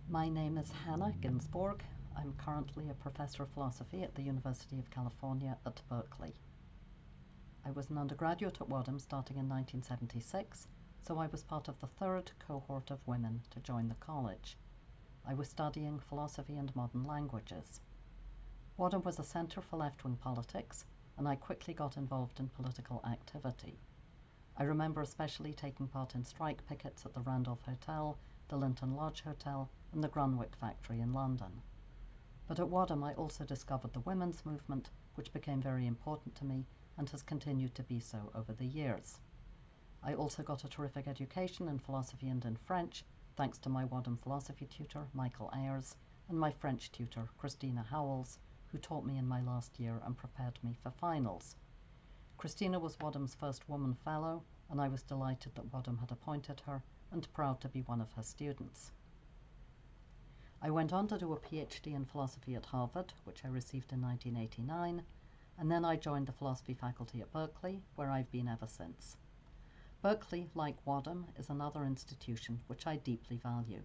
My name is Hannah Ginsborg. I'm currently a professor of philosophy at the University of California at Berkeley. I was an undergraduate at Wadham starting in 1976, so I was part of the third cohort of women to join the college. I was studying philosophy and modern languages. Wadham was a centre for left-wing politics, and I quickly got involved in political activity. I remember especially taking part in strike pickets at the Randolph Hotel, the Linton Lodge Hotel, and the Grunwick factory in London. But at Wadham I also discovered the women's movement, which became very important to me and has continued to be so over the years. I also got a terrific education in philosophy and in French, thanks to my Wadham philosophy tutor, Michael Ayers, and my French tutor, Christina Howells, who taught me in my last year and prepared me for finals. Christina was Wadham's first woman fellow, and I was delighted that Wadham had appointed her and proud to be one of her students. I went on to do a PhD in philosophy at Harvard, which I received in 1989, and then I joined the philosophy faculty at Berkeley, where I've been ever since. Berkeley, like Wadham, is another institution which I deeply value.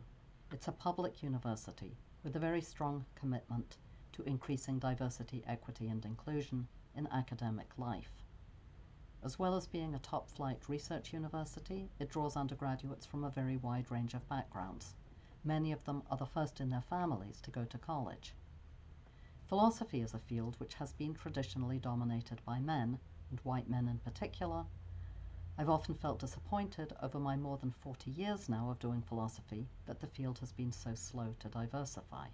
It's a public university with a very strong commitment to increasing diversity, equity, and inclusion in academic life. As well as being a top-flight research university, it draws undergraduates from a very wide range of backgrounds. Many of them are the first in their families to go to college. Philosophy is a field which has been traditionally dominated by men, and white men in particular. I've often felt disappointed over my more than 40 years now of doing philosophy that the field has been so slow to diversify.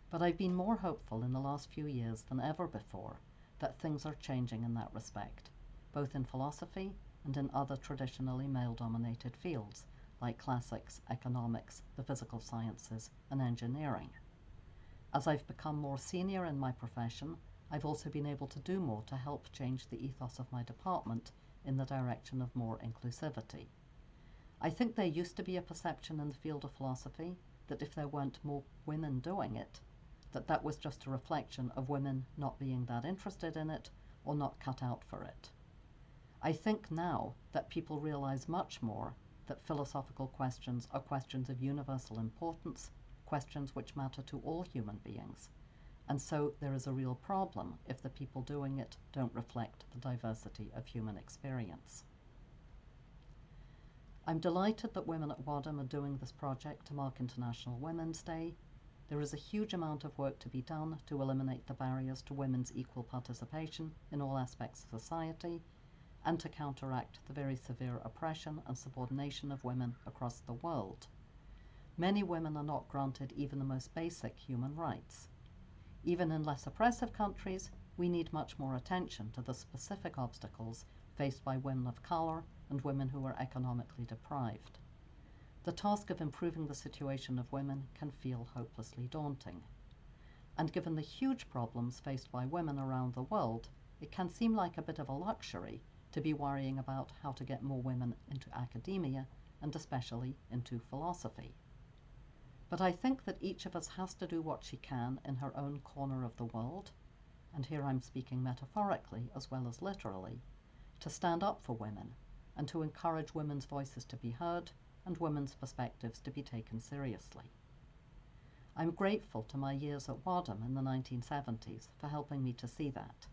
But I've been more hopeful in the last few years than ever before that things are changing in that respect, both in philosophy and in other traditionally male-dominated fields like classics, economics, the physical sciences, and engineering. As I've become more senior in my profession, I've also been able to do more to help change the ethos of my department in the direction of more inclusivity. I think there used to be a perception in the field of philosophy that if there weren't more women doing it, that was just a reflection of women not being that interested in it or not cut out for it. I think now that people realize much more that philosophical questions are questions of universal importance, questions which matter to all human beings, and so there is a real problem if the people doing it don't reflect the diversity of human experience. I'm delighted that women at Wadham are doing this project to mark International Women's Day. There is a huge amount of work to be done to eliminate the barriers to women's equal participation in all aspects of society, and to counteract the very severe oppression and subordination of women across the world. Many women are not granted even the most basic human rights. Even in less oppressive countries, we need much more attention to the specific obstacles faced by women of color and women who are economically deprived. The task of improving the situation of women can feel hopelessly daunting. And given the huge problems faced by women around the world, it can seem like a bit of a luxury to be worrying about how to get more women into academia and especially into philosophy. But I think that each of us has to do what she can in her own corner of the world, and here I'm speaking metaphorically as well as literally, to stand up for women and to encourage women's voices to be heard and women's perspectives to be taken seriously. I'm grateful to my years at Wadham in the 1970s for helping me to see that,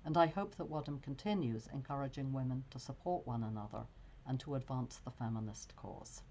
and I hope that Wadham continues encouraging women to support one another and to advance the feminist cause.